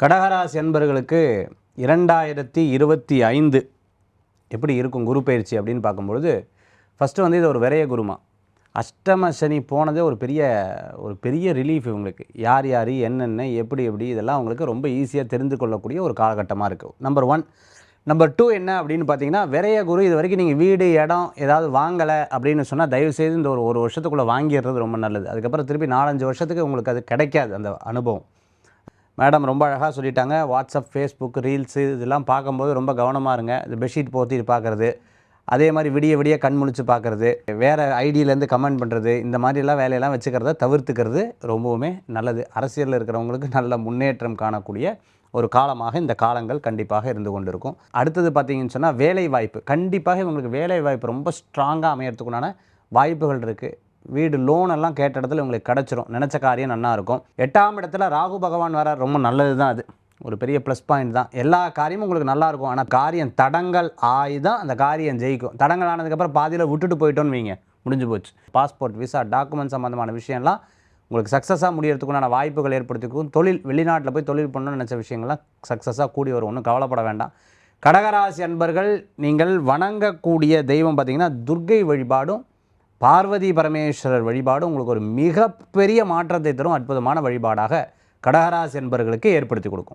கடகராசி என்பர்களுக்கு 2025 எப்படி இருக்கும் குரு பயிற்சி அப்படின்னு பார்க்கும்பொழுது, ஃபஸ்ட்டு வந்து இது ஒரு விரய குருமா. அஷ்டம சனி போனதே ஒரு பெரிய ரிலீஃப் இவங்களுக்கு. யார் யார் என்னென்ன எப்படி எப்படி இதெல்லாம் அவங்களுக்கு ரொம்ப ஈஸியாக தெரிந்து கொள்ளக்கூடிய ஒரு காலகட்டமாக இருக்குது. நம்பர் 1. நம்பர் 2 என்ன அப்படின்னு பார்த்தீங்கன்னா, விரய குரு இது வரைக்கும் நீங்கள் வீடு இடம் ஏதாவது வாங்கலை அப்படின்னு சொன்னால் தயவுசெய்து இந்த ஒரு வருஷத்துக்குள்ளே வாங்கிடுறது ரொம்ப நல்லது. அதுக்கப்புறம் திருப்பி 4-5 வருஷத்துக்கு உங்களுக்கு அது கிடைக்காது அந்த அனுபவம். மேடம் ரொம்ப அழகாக சொல்லிட்டாங்க. வாட்ஸ்அப், ஃபேஸ்புக், ரீல்ஸு இதெல்லாம் பார்க்கும்போது ரொம்ப கவனமாக இருங்க. இது பெட்ஷீட் போத்திட்டு பார்க்குறது, அதே மாதிரி விடிய விடிய கண் முழிச்சு பார்க்குறது, வேறு ஐடியிலேருந்து கமெண்ட் பண்ணுறது, இந்த மாதிரிலாம் வேலையெல்லாம் வச்சுக்கிறத தவிர்த்துக்கிறது ரொம்பவுமே நல்லது. அரசியலில் இருக்கிறவங்களுக்கு நல்ல முன்னேற்றம் காணக்கூடிய ஒரு காலமாக இந்த காலங்கள் கண்டிப்பாக இருந்து கொண்டு இருக்கும். அடுத்தது பார்த்தீங்கன்னு சொன்னால் வேலை வாய்ப்பு. கண்டிப்பாக இவங்களுக்கு வேலை வாய்ப்பு ரொம்ப ஸ்ட்ராங்காக அமையறதுக்குண்டான வாய்ப்புகள் இருக்குது. வீடு லோன் எல்லாம் கேட்ட இடத்துல உங்களுக்கு கிடச்சிரும். நினச்ச காரியம் நல்லா இருக்கும். 8ஆம் இடத்துல ராகு பகவான் வர ரொம்ப நல்லது தான். அது ஒரு பெரிய ப்ளஸ் பாயிண்ட் தான். எல்லா காரியமும் உங்களுக்கு நல்லாயிருக்கும். ஆனால் காரியம் தடங்கள் ஆகி தான் அந்த காரியம் ஜெயிக்கும். தடங்கள் ஆனதுக்கப்புறம் பாதியில் விட்டுட்டு போயிட்டோன்னு வைங்க, முடிஞ்சு போச்சு. பாஸ்போர்ட், விசா, டாக்குமெண்ட் சம்மந்தமான விஷயம்லாம் உங்களுக்கு சக்ஸஸாக முடியறதுக்குண்டான வாய்ப்புகள் ஏற்படுத்திக்கும். தொழில், வெளிநாட்டில் போய் தொழில் பண்ணணும்னு நினச்ச விஷயங்கள்லாம் சக்ஸஸாக கூடி வரும். ஒன்றும் கவலைப்பட வேண்டாம். கடகராசி அன்பர்கள், நீங்கள் வணங்கக்கூடிய தெய்வம் பார்த்திங்கன்னா துர்க்கை வழிபாடும் பார்வதி பரமேஸ்வரர் வழிபாடு உங்களுக்கு ஒரு மிகப்பெரிய மாற்றத்தை தரும் அற்புதமான வழிபாடாக கடகராசி என்பவர்களுக்கு ஏற்படுத்தி கொடுக்கும்.